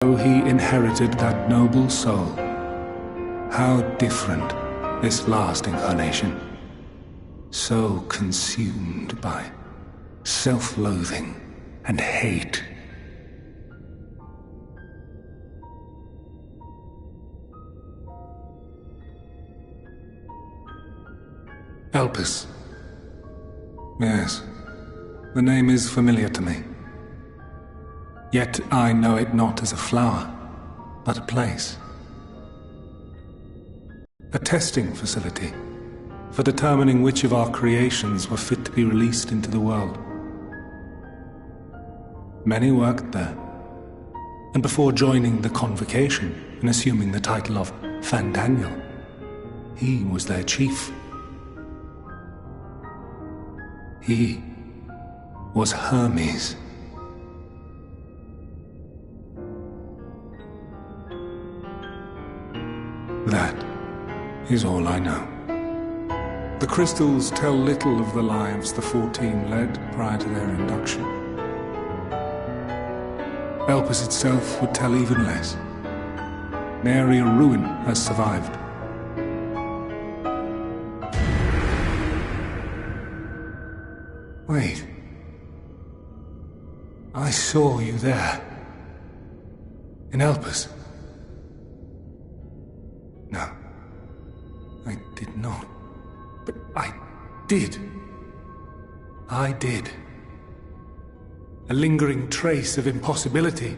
Though he inherited that noble soul, how different this last incarnation, so consumed by self-loathing and hate. Elpis. Yes, the name is familiar to me. Yet I know it not as a flower, but a place. A testing facility for determining which of our creations were fit to be released into the world. Many worked there, and before joining the convocation and assuming the title of Fandaniel, he was their chief. He was Hermes. That is all I know. The crystals tell little of the lives the 14 led prior to their induction. Elpis itself would tell even less. Nary a ruin has survived. Wait. I saw you there. In Elpis. No. I did not. But I did. I did. A lingering trace of impossibility.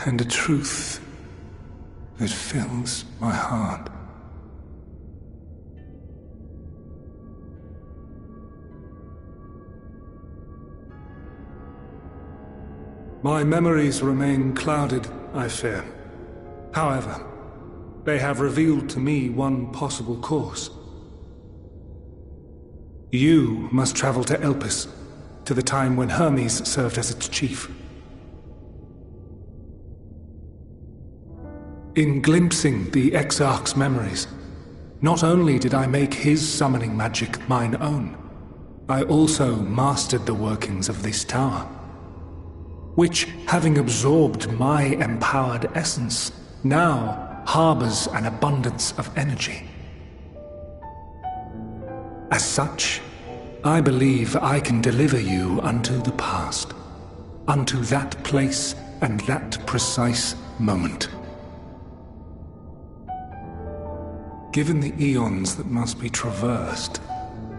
And a truth that fills my heart. My memories remain clouded, I fear. However, they have revealed to me one possible course. You must travel to Elpis, to the time when Hermes served as its chief. In glimpsing the Exarch's memories, not only did I make his summoning magic mine own, I also mastered the workings of this tower, which, having absorbed my empowered essence, now harbors an abundance of energy. As such, I believe I can deliver you unto the past, unto that place and that precise moment. Given the eons that must be traversed,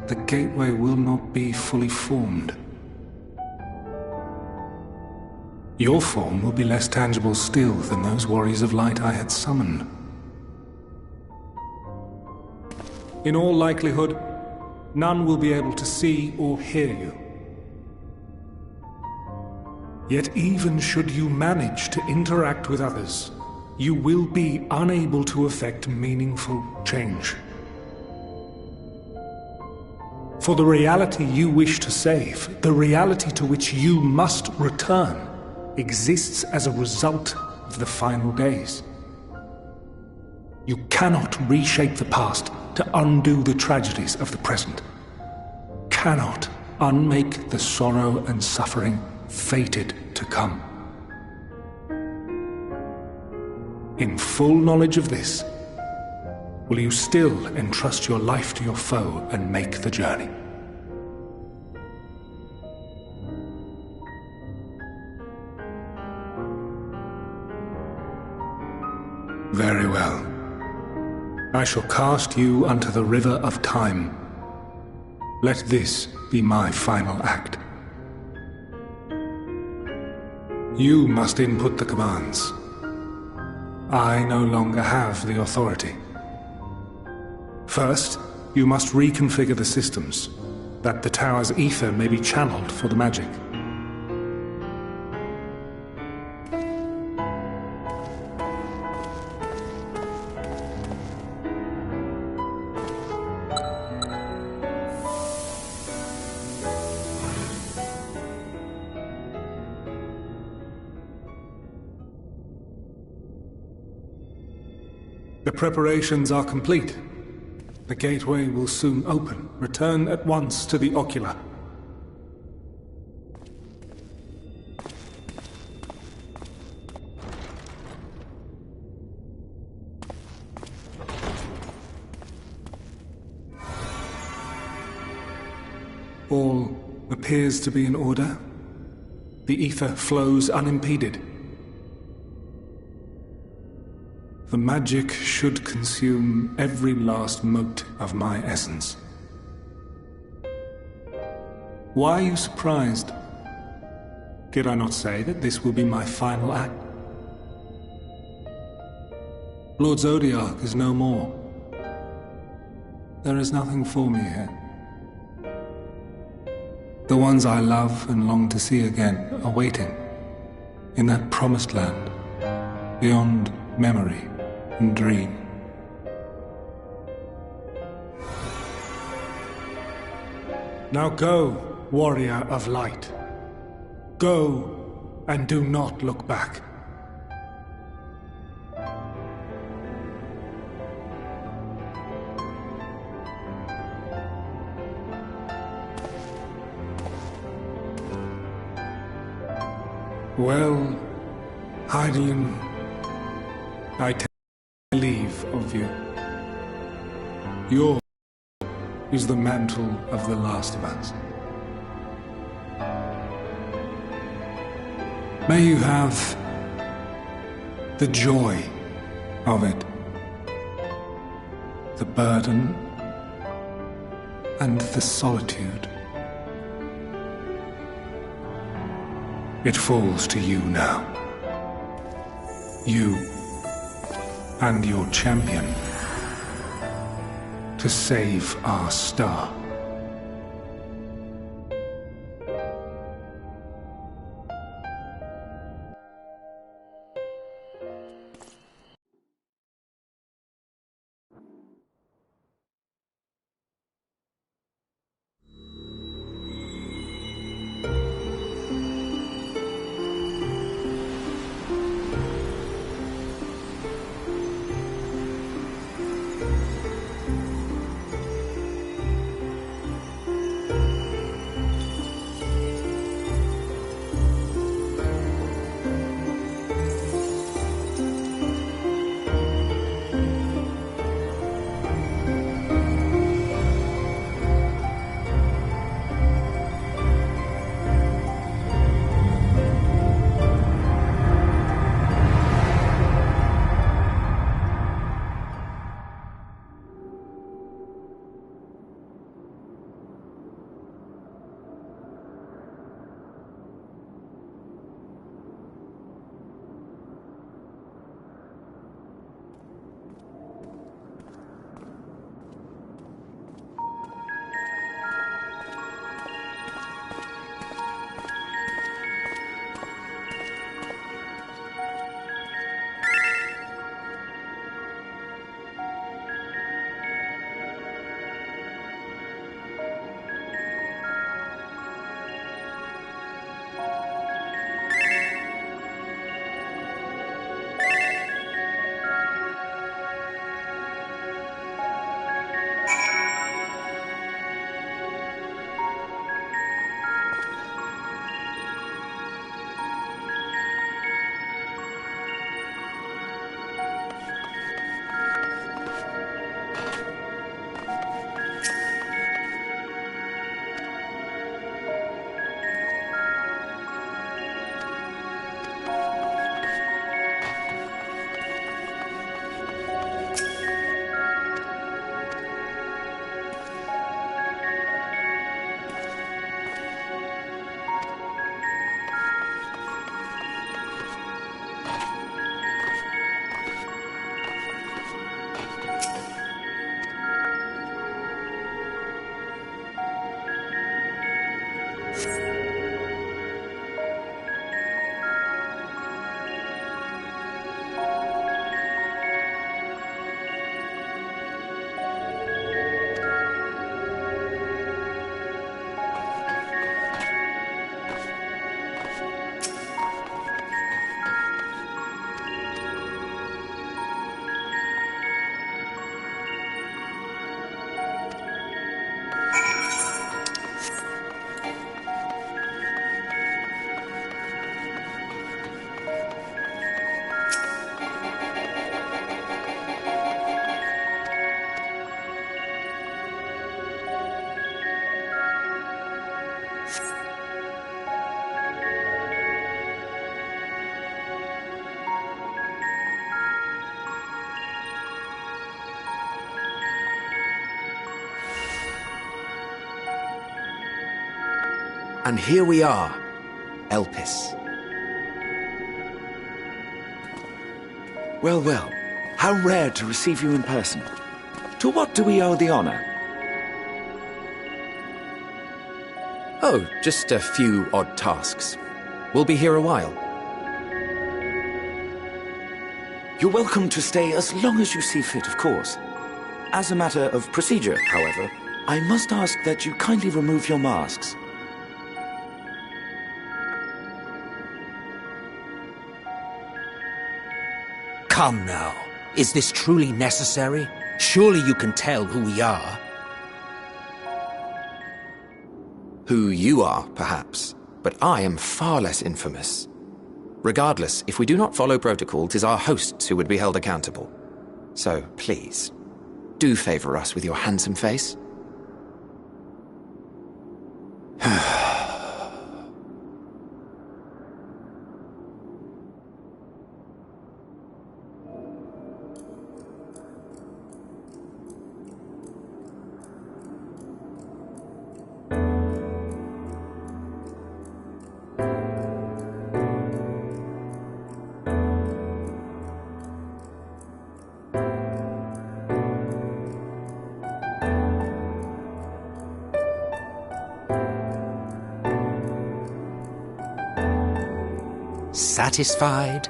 the gateway will not be fully formed. Your form will be less tangible still than those warriors of light I had summoned. In all likelihood, none will be able to see or hear you. Yet even should you manage to interact with others, you will be unable to effect meaningful change. For the reality you wish to save, the reality to which you must return, exists as a result of the final days. You cannot reshape the past to undo the tragedies of the present. Cannot unmake the sorrow and suffering fated to come. In full knowledge of this, will you still entrust your life to your foe and make the journey? Very well. I shall cast you unto the river of time. Let this be my final act. You must input the commands. I no longer have the authority. First, you must reconfigure the systems, that the tower's ether may be channeled for the magic. The preparations are complete. The gateway will soon open. Return at once to the ocular. All appears to be in order. The ether flows unimpeded. The magic should consume every last mote of my essence. Why are you surprised? Did I not say that this will be my final act? Lord Zodiac is no more. There is nothing for me here. The ones I love and long to see again are waiting in that promised land, beyond memory and dream. Now go, warrior of light. Go, and do not look back. Well, Hydaelyn, I take leave of you. Yours is the mantle of the last of us. May you have the joy of it, the burden and the solitude. It falls to you now. You and your champion to save our star. And here we are, Elpis. Well, well, how rare to receive you in person. To what do we owe the honor? Oh, just a few odd tasks. We'll be here a while. You're welcome to stay as long as you see fit, of course. As a matter of procedure, however, I must ask that you kindly remove your masks. Come now. Is this truly necessary? Surely you can tell who we are. Who you are, perhaps, but I am far less infamous. Regardless, if we do not follow protocol, 'tis our hosts who would be held accountable. So, please, do favor us with your handsome face. Satisfied?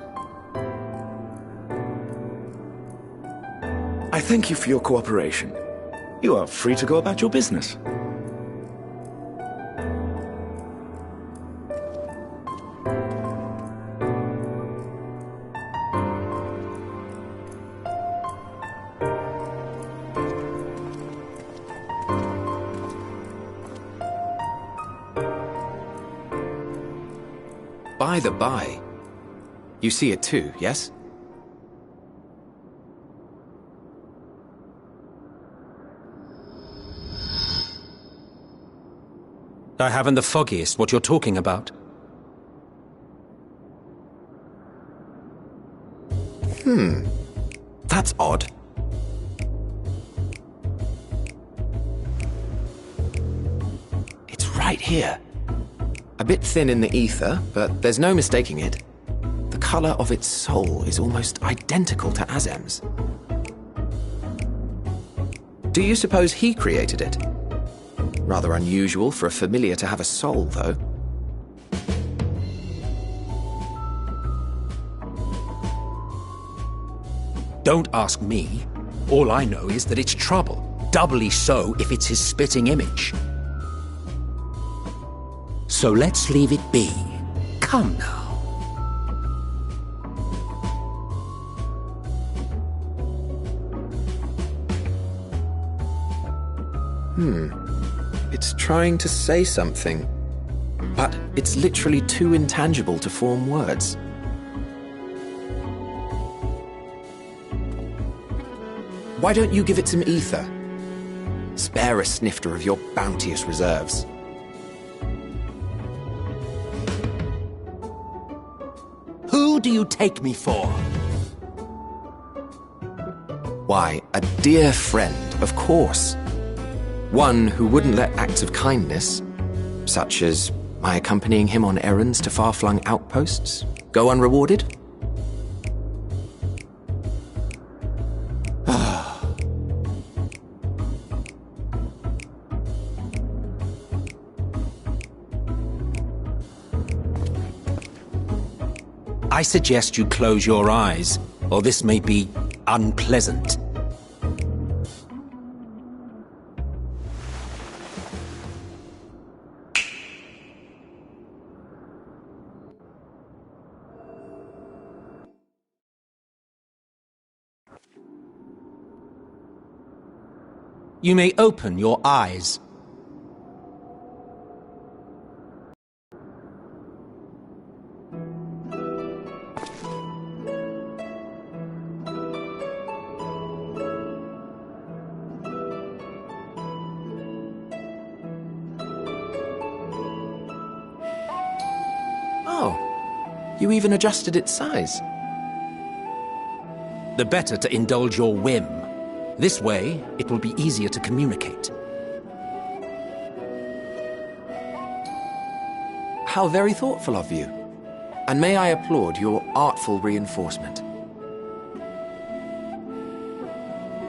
I thank you for your cooperation. You are free to go about your business. By the by, you see it too, yes? I haven't the foggiest what you're talking about. That's odd. It's right here. A bit thin in the ether, but there's no mistaking it. The color of its soul is almost identical to Azem's. Do you suppose he created it? Rather unusual for a familiar to have a soul, though. Don't ask me. All I know is that it's trouble. Doubly so if it's his spitting image. So let's leave it be. Come now. It's trying to say something, but it's literally too intangible to form words. Why don't you give it some ether? Spare a snifter of your bounteous reserves. Who do you take me for? Why, a dear friend, of course. One who wouldn't let acts of kindness, such as my accompanying him on errands to far-flung outposts, go unrewarded? I suggest you close your eyes, or this may be unpleasant. You may open your eyes. Oh, you even adjusted its size. The better to indulge your whim. This way, it will be easier to communicate. How very thoughtful of you. And may I applaud your artful reinforcement.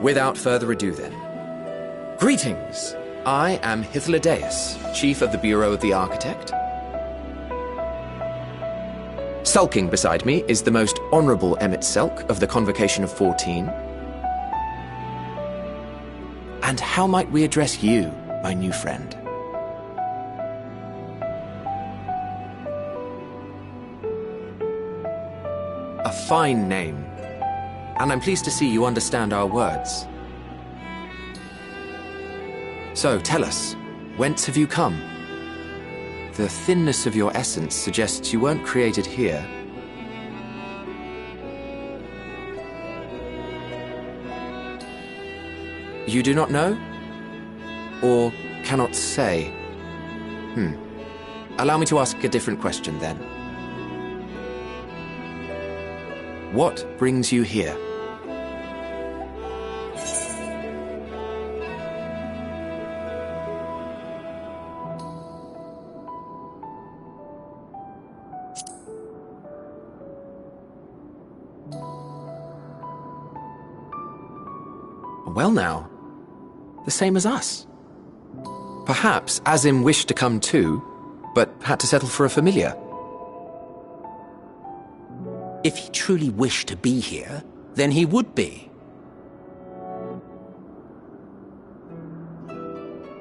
Without further ado then. Greetings! I am Ffxiv, Chief of the Bureau of the Architect. Sulking beside me is the most honourable Emmett Selk of the Convocation of 14. And how might we address you, my new friend? A fine name. And I'm pleased to see you understand our words. So, tell us, whence have you come? The thinness of your essence suggests you weren't created here. You do not know? Or cannot say? Allow me to ask a different question then. What brings you here? Well now, the same as us. Perhaps Azim wished to come too, but had to settle for a familiar. If he truly wished to be here, then he would be.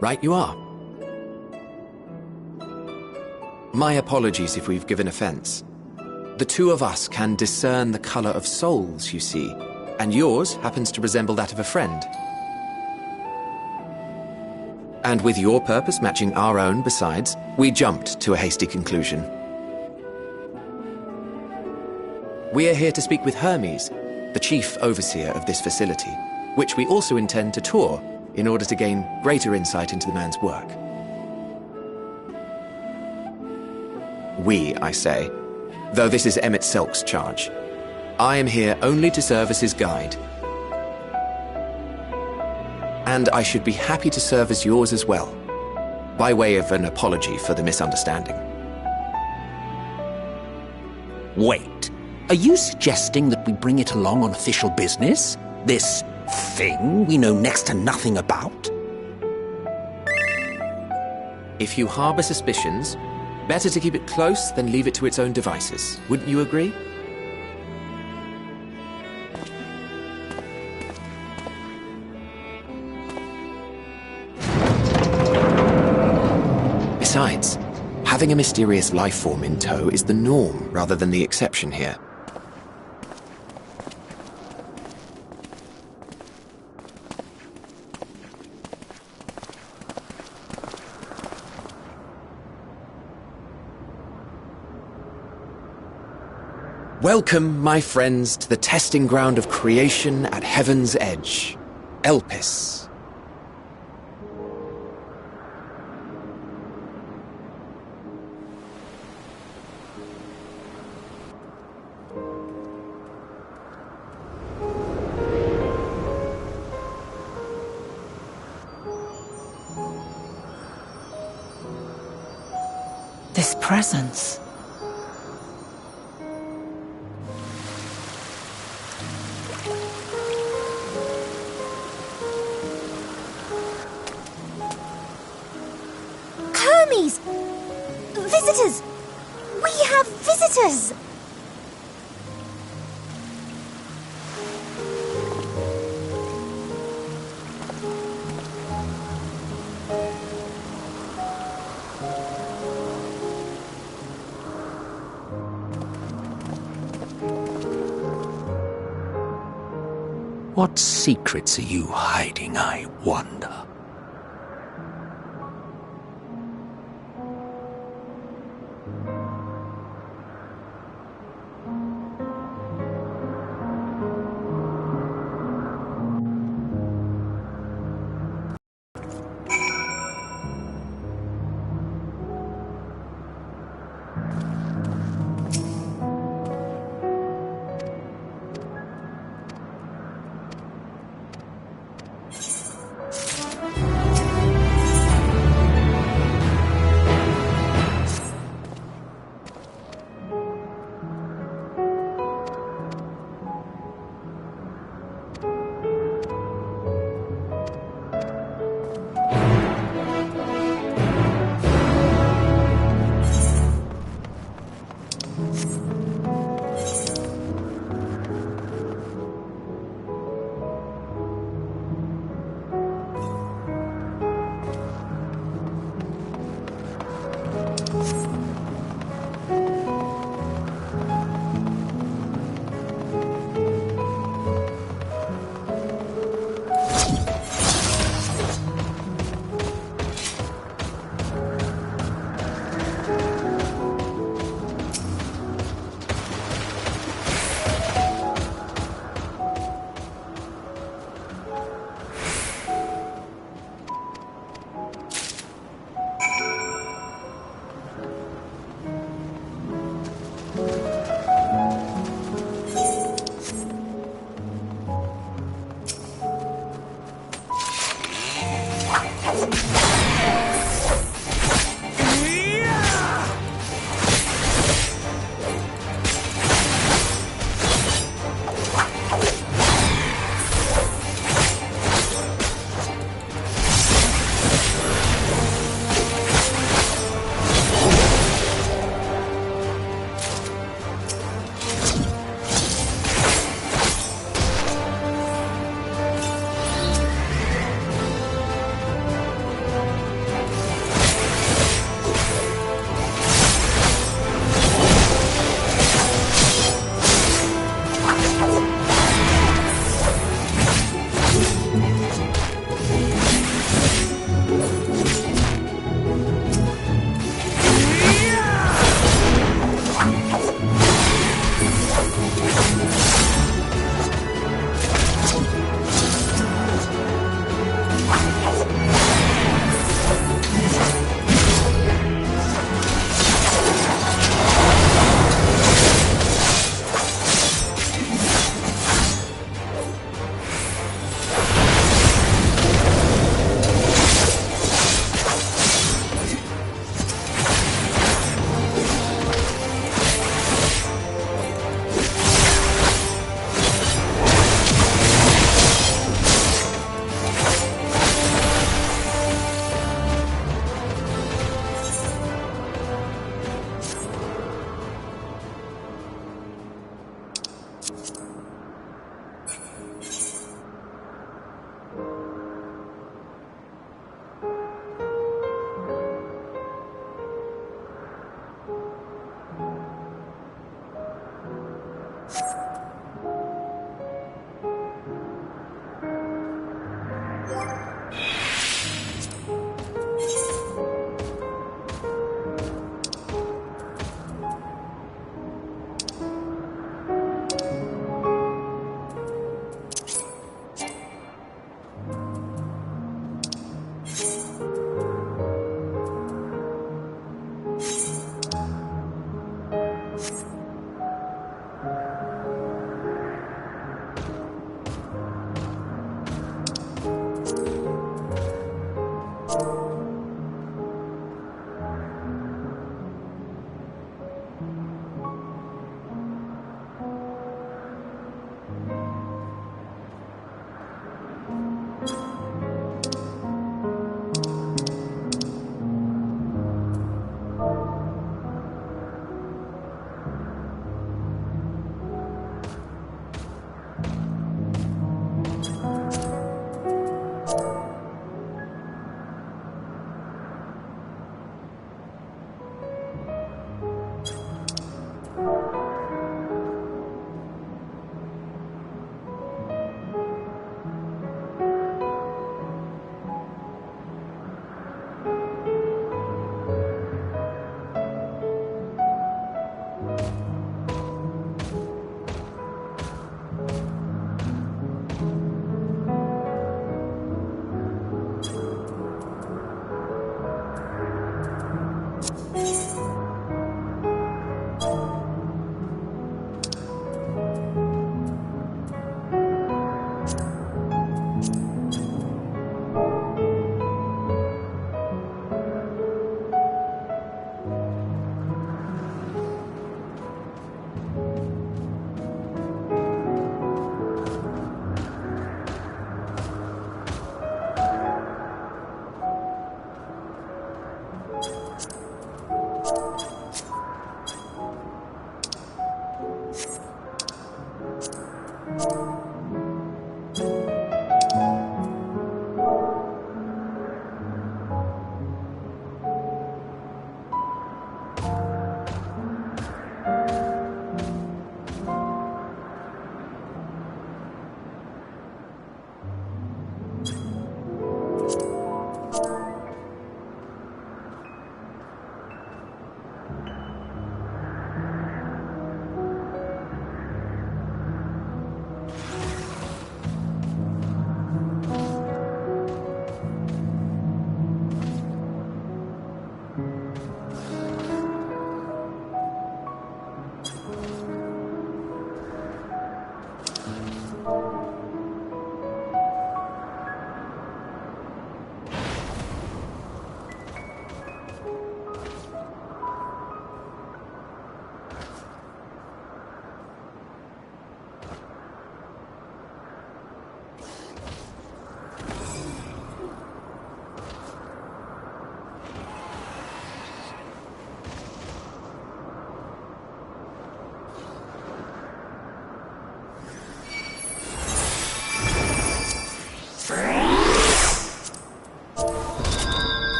Right you are. My apologies if we've given offense. The two of us can discern the color of souls, you see, and yours happens to resemble that of a friend. And with your purpose matching our own besides, we jumped to a hasty conclusion. We are here to speak with Hermes, the chief overseer of this facility, which we also intend to tour in order to gain greater insight into the man's work. We, I say, though this is Emmett Selk's charge. I am here only to serve as his guide. And I should be happy to serve as yours as well, by way of an apology for the misunderstanding. Wait, are you suggesting that we bring it along on official business? This thing we know next to nothing about? If you harbor suspicions, better to keep it close than leave it to its own devices. Wouldn't you agree? Besides, having a mysterious life form in tow is the norm rather than the exception here. Welcome, my friends, to the testing ground of creation at Heaven's Edge, Elpis. This presence. Hermes! Visitors! We have visitors! What secrets are you hiding, I wonder?